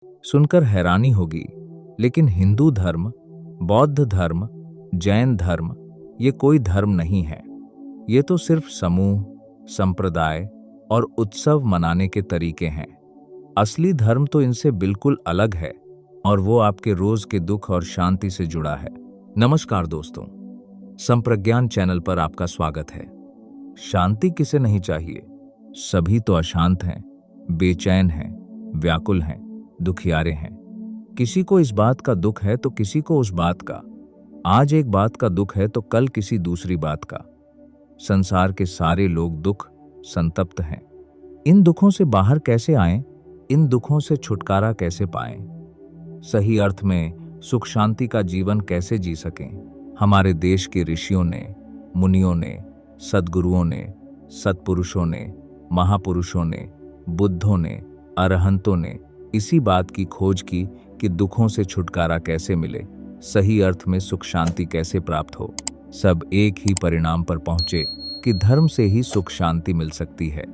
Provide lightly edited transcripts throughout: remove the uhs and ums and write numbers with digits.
सुनकर हैरानी होगी, लेकिन हिंदू धर्म, बौद्ध धर्म, जैन धर्म ये कोई धर्म नहीं है। ये तो सिर्फ समूह, संप्रदाय और उत्सव मनाने के तरीके हैं। असली धर्म तो इनसे बिल्कुल अलग है और वो आपके रोज के दुख और शांति से जुड़ा है। नमस्कार दोस्तों, संप्रज्ञान चैनल पर आपका स्वागत है। शांति किसे नहीं चाहिए? सभी तो अशांत हैं, बेचैन हैं, व्याकुल हैं, दुखियारे हैं। किसी को इस बात का दुख है तो किसी को उस बात का। आज एक बात का दुख है तो कल किसी दूसरी बात का। संसार के सारे लोग दुख संतप्त हैं। इन दुखों से बाहर कैसे आएं? इन दुखों से छुटकारा कैसे पाएं? सही अर्थ में सुख शांति का जीवन कैसे जी सकें? हमारे देश के ऋषियों ने, मुनियों ने, सद्गुरुओं ने, सत्पुरुषों ने, महापुरुषों ने, बुद्धों ने, अरहंतों ने इसी बात की खोज की कि दुखों से छुटकारा कैसे मिले, सही अर्थ में सुख शांति कैसे प्राप्त हो। सब एक ही परिणाम पर पहुंचे कि धर्म से ही सुख शांति मिल सकती है।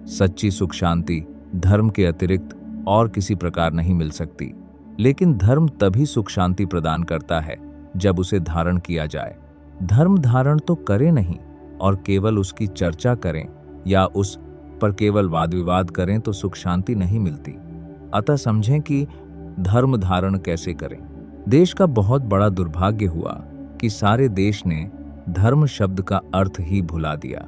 सच्ची सुख शांति धर्म के अतिरिक्त और किसी प्रकार नहीं मिल सकती। लेकिन धर्म तभी सुख शांति प्रदान करता है जब उसे धारण किया जाए। धर्म धारण तो करे नहीं और केवल उसकी चर्चा करें या उस पर केवल वाद विवाद करें तो सुख शांति नहीं मिलती। अतः समझें कि धर्म धारण कैसे करें। देश का बहुत बड़ा दुर्भाग्य हुआ कि सारे देश ने धर्म शब्द का अर्थ ही भुला दिया।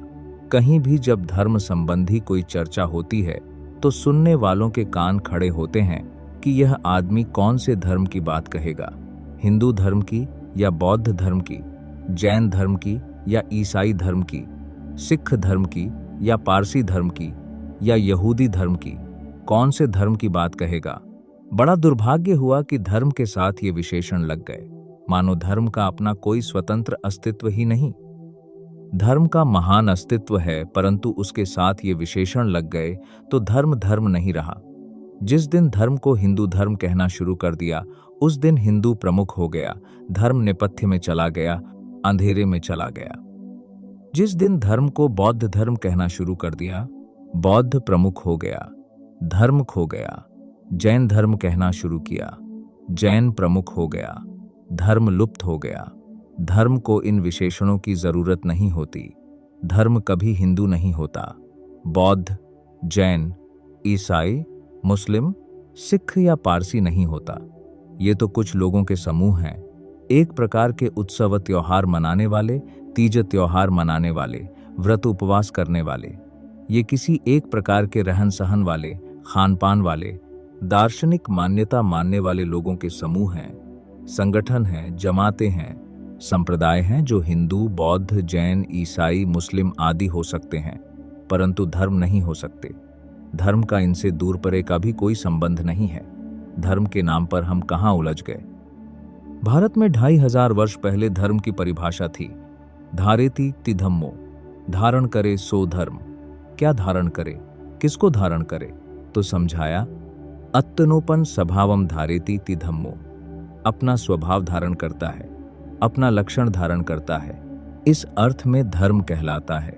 कहीं भी जब धर्म संबंधी कोई चर्चा होती है तो सुनने वालों के कान खड़े होते हैं कि यह आदमी कौन से धर्म की बात कहेगा, हिंदू धर्म की या बौद्ध धर्म की, जैन धर्म की या ईसाई धर्म की, सिख धर्म की या पारसी धर्म की या यहूदी धर्म की, कौन से धर्म की बात कहेगा। बड़ा दुर्भाग्य हुआ कि धर्म के साथ ये विशेषण लग गए, मानो धर्म का अपना कोई स्वतंत्र अस्तित्व ही नहीं। धर्म का महान अस्तित्व है, परंतु उसके साथ ये विशेषण लग गए तो धर्म धर्म नहीं रहा। जिस दिन धर्म को हिंदू धर्म कहना शुरू कर दिया, उस दिन हिंदू प्रमुख हो गया, धर्म नेपथ्य में चला गया, अंधेरे में चला गया। जिस दिन धर्म को बौद्ध धर्म कहना शुरू कर दिया, बौद्ध प्रमुख हो गया, धर्म खो गया। जैन धर्म कहना शुरू किया, जैन प्रमुख हो गया, धर्म लुप्त हो गया। धर्म को इन विशेषणों की जरूरत नहीं होती। धर्म कभी हिंदू नहीं होता। बौद्ध, जैन, ईसाई, मुस्लिम, सिख या पारसी नहीं होता। ये तो कुछ लोगों के समूह हैं, एक प्रकार के उत्सव त्योहार मनाने वाले, तीज त्योहार मनाने वाले, व्रत उपवास करने वाले। ये किसी एक प्रकार के रहन सहन वाले, खान पान वाले, दार्शनिक मान्यता मानने वाले लोगों के समूह हैं, संगठन हैं, जमातें हैं, संप्रदाय हैं जो हिंदू, बौद्ध, जैन, ईसाई, मुस्लिम आदि हो सकते हैं, परंतु धर्म नहीं हो सकते। धर्म का इनसे दूर परे का भी कोई संबंध नहीं है। धर्म के नाम पर हम कहाँ उलझ गए। भारत में 2500 वर्ष पहले धर्म की परिभाषा थी, धारेति ति धम्मो, धारण करे सो धर्म। क्या धारण करे, किसको धारण करे? तो समझाया, अत्तनोपन स्वभावम धारेति ति धम्मो, अपना स्वभाव धारण करता है, अपना लक्षण धारण करता है, इस अर्थ में धर्म कहलाता है।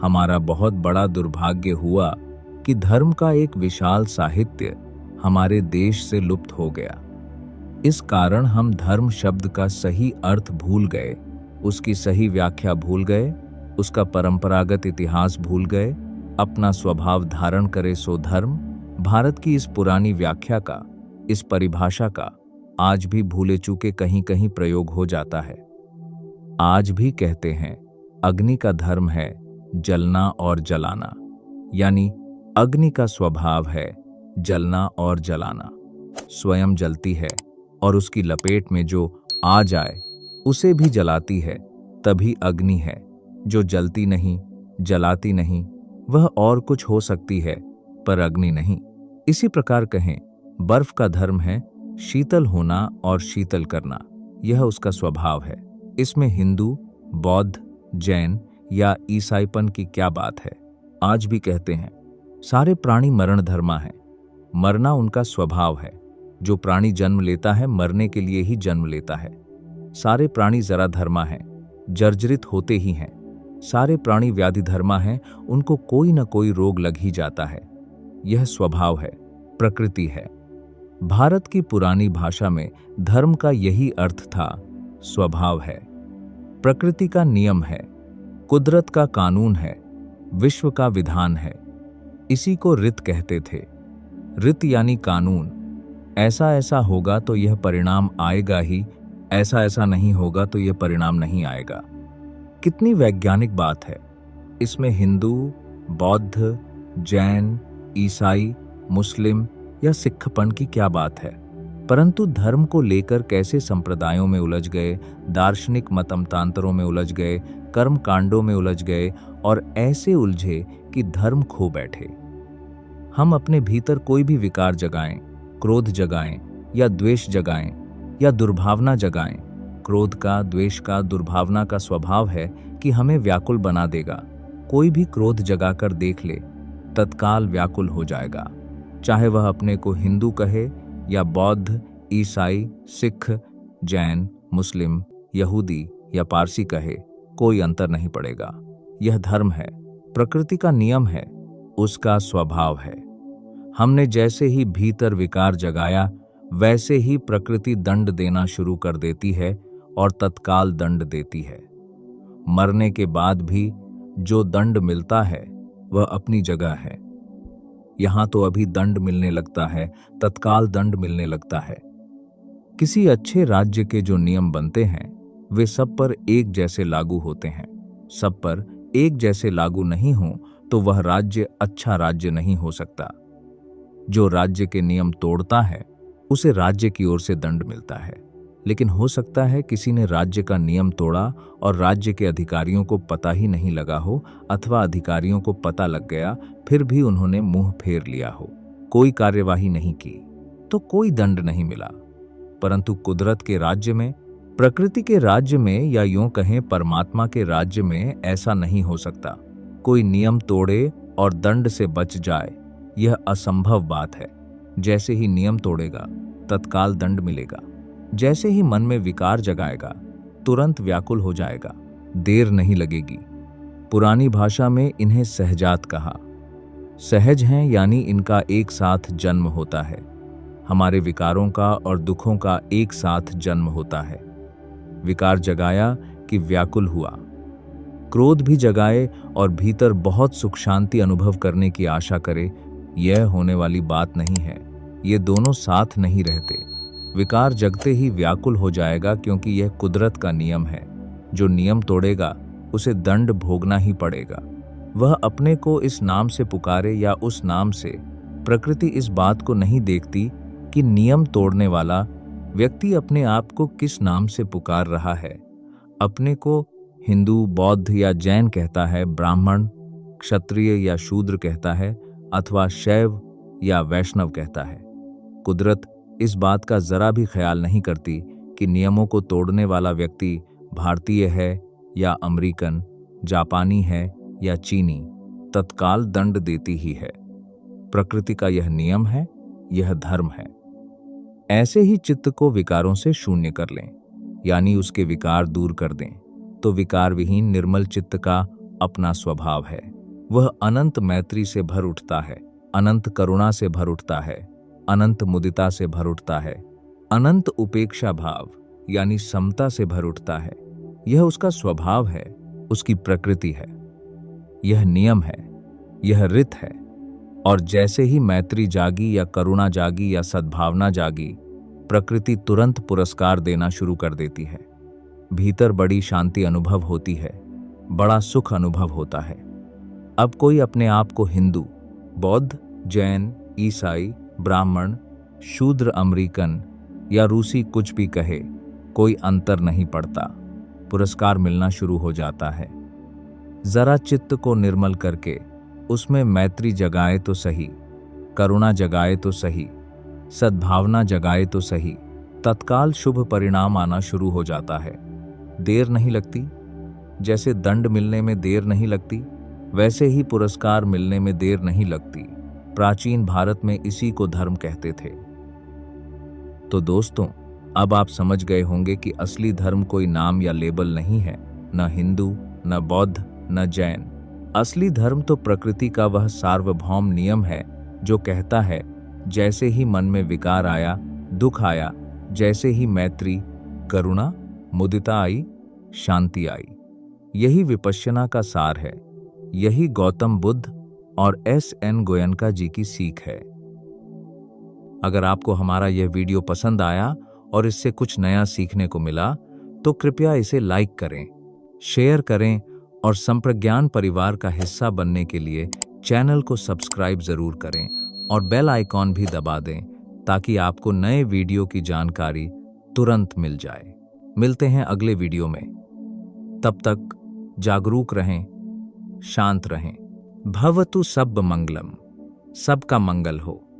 हमारा बहुत बड़ा दुर्भाग्य हुआ कि धर्म का एक विशाल साहित्य हमारे देश से लुप्त हो गया। इस कारण हम धर्म शब्द का सही अर्थ भूल गए, उसकी सही व्याख्या भूल गए, उसका परंपरागत इतिहास भूल गए। अपना स्वभाव धारण करे सो धर्म, भारत की इस पुरानी व्याख्या का, इस परिभाषा का आज भी भूले चूके कहीं कहीं प्रयोग हो जाता है। आज भी कहते हैं अग्नि का धर्म है जलना और जलाना, यानी अग्नि का स्वभाव है जलना और जलाना। स्वयं जलती है और उसकी लपेट में जो आ जाए उसे भी जलाती है, तभी अग्नि है। जो जलती नहीं, जलाती नहीं, वह और कुछ हो सकती है पर अग्नि नहीं। इसी प्रकार कहें, बर्फ का धर्म है शीतल होना और शीतल करना, यह उसका स्वभाव है। इसमें हिंदू, बौद्ध, जैन या ईसाईपन की क्या बात है। आज भी कहते हैं सारे प्राणी मरण धर्मा है, मरना उनका स्वभाव है। जो प्राणी जन्म लेता है मरने के लिए ही जन्म लेता है। सारे प्राणी जरा धर्मा है, जर्जरित होते ही हैं। सारे प्राणी व्याधि धर्मा हैं, उनको कोई न कोई रोग लग ही जाता है। यह स्वभाव है, प्रकृति है। भारत की पुरानी भाषा में धर्म का यही अर्थ था। स्वभाव है, प्रकृति का नियम है, कुदरत का कानून है, विश्व का विधान है। इसी को ऋत कहते थे। ऋत यानी कानून। ऐसा ऐसा होगा तो यह परिणाम आएगा ही, ऐसा ऐसा नहीं होगा तो यह परिणाम नहीं आएगा। कितनी वैज्ञानिक बात है। इसमें हिंदू, बौद्ध, जैन, ईसाई, मुस्लिम या सिखपन की क्या बात है। परंतु धर्म को लेकर कैसे संप्रदायों में उलझ गए, दार्शनिक मतमतांतरों में उलझ गए, कर्म कांडों में उलझ गए और ऐसे उलझे कि धर्म खो बैठे। हम अपने भीतर कोई भी विकार जगाएं, क्रोध जगाएं या द्वेष जगाएं या दुर्भावना जगाएं। क्रोध का, द्वेष का, दुर्भावना का स्वभाव है कि हमें व्याकुल बना देगा। कोई भी क्रोध जगाकर देख ले, तत्काल व्याकुल हो जाएगा। चाहे वह अपने को हिंदू कहे या बौद्ध, ईसाई, सिख, जैन, मुस्लिम, यहूदी या पारसी कहे, कोई अंतर नहीं पड़ेगा। यह धर्म है, प्रकृति का नियम है, उसका स्वभाव है। हमने जैसे ही भीतर विकार जगाया, वैसे ही प्रकृति दंड देना शुरू कर देती है और तत्काल दंड देती है। मरने के बाद भी जो दंड मिलता है वह अपनी जगह है। यहां तो अभी दंड मिलने लगता है, तत्काल दंड मिलने लगता है। किसी अच्छे राज्य के जो नियम बनते हैं वे सब पर एक जैसे लागू होते हैं। सब पर एक जैसे लागू नहीं हो तो वह राज्य अच्छा राज्य नहीं हो सकता। जो राज्य के नियम तोड़ता है उसे राज्य की ओर से दंड मिलता है। लेकिन हो सकता है किसी ने राज्य का नियम तोड़ा और राज्य के अधिकारियों को पता ही नहीं लगा हो, अथवा अधिकारियों को पता लग गया फिर भी उन्होंने मुंह फेर लिया हो, कोई कार्यवाही नहीं की, तो कोई दंड नहीं मिला। परंतु कुदरत के राज्य में, प्रकृति के राज्य में, या यूं कहें परमात्मा के राज्य में ऐसा नहीं हो सकता। कोई नियम तोड़े और दंड से बच जाए, यह असंभव बात है। जैसे ही नियम तोड़ेगा तत्काल दंड मिलेगा। जैसे ही मन में विकार जगाएगा तुरंत व्याकुल हो जाएगा, देर नहीं लगेगी। पुरानी भाषा में इन्हें सहजात कहा। सहज हैं यानी इनका एक साथ जन्म होता है। हमारे विकारों का और दुखों का एक साथ जन्म होता है। विकार जगाया कि व्याकुल हुआ, क्रोध भी जगाए और भीतर बहुत सुख शांति अनुभव करने की आशा करे, यह होने वाली बात नहीं है। ये दोनों साथ नहीं रहते। विकार जगते ही व्याकुल हो जाएगा, क्योंकि यह कुदरत का नियम है। जो नियम तोड़ेगा उसे दंड भोगना ही पड़ेगा। वह अपने को इस नाम से पुकारे या उस नाम से, प्रकृति इस बात को नहीं देखती कि नियम तोड़ने वाला व्यक्ति अपने आप को किस नाम से पुकार रहा है। अपने को हिंदू, बौद्ध या जैन कहता है, ब्राह्मण, क्षत्रिय या शूद्र कहता है, अथवा शैव या वैष्णव कहता है। कुदरत इस बात का जरा भी ख्याल नहीं करती कि नियमों को तोड़ने वाला व्यक्ति भारतीय है या अमेरिकन, जापानी है या चीनी, तत्काल दंड देती ही है। प्रकृति का यह नियम है, यह धर्म है। ऐसे ही चित्त को विकारों से शून्य कर लें, यानी उसके विकार दूर कर दें, तो विकार विहीन निर्मल चित्त का अपना स्वभाव है। वह अनंत मैत्री से भर उठता है, अनंत करुणा से भर उठता है, अनंत मुदिता से भर उठता है, अनंत उपेक्षा भाव यानी समता से भर उठता है। यह उसका स्वभाव है, उसकी प्रकृति है। यह नियम है, यह ऋत है। और जैसे ही मैत्री जागी या करुणा जागी या सद्भावना जागी, प्रकृति तुरंत पुरस्कार देना शुरू कर देती है। भीतर बड़ी शांति अनुभव होती है, बड़ा सुख अनुभव होता है। अब कोई अपने आप को हिंदू, बौद्ध, जैन, ईसाई, ब्राह्मण, शूद्र, अमेरिकन या रूसी कुछ भी कहे, कोई अंतर नहीं पड़ता, पुरस्कार मिलना शुरू हो जाता है। जरा चित्त को निर्मल करके उसमें मैत्री जगाए तो सही, करुणा जगाए तो सही, सद्भावना जगाए तो सही, तत्काल शुभ परिणाम आना शुरू हो जाता है। देर नहीं लगती। जैसे दंड मिलने में देर नहीं लगती, वैसे ही पुरस्कार मिलने में देर नहीं लगती। प्राचीन भारत में इसी को धर्म कहते थे। तो दोस्तों, अब आप समझ गए होंगे कि असली धर्म कोई नाम या लेबल नहीं है, न हिंदू, न बौद्ध, न जैन। असली धर्म तो प्रकृति का वह सार्वभौम नियम है जो कहता है जैसे ही मन में विकार आया, दुख आया, जैसे ही मैत्री, करुणा, मुदिता आई, शांति आई। यही विपश्यना का सार है। यही गौतम बुद्ध और S.N. गोयनका जी की सीख है। अगर आपको हमारा यह वीडियो पसंद आया और इससे कुछ नया सीखने को मिला तो कृपया इसे लाइक करें, शेयर करें और संप्रज्ञान परिवार का हिस्सा बनने के लिए चैनल को सब्सक्राइब जरूर करें और बेल आइकॉन भी दबा दें ताकि आपको नए वीडियो की जानकारी तुरंत मिल जाए। मिलते हैं अगले वीडियो में। तब तक जागरूक रहें, शांत रहें। भवतु सब मंगलम। सबका मंगल हो।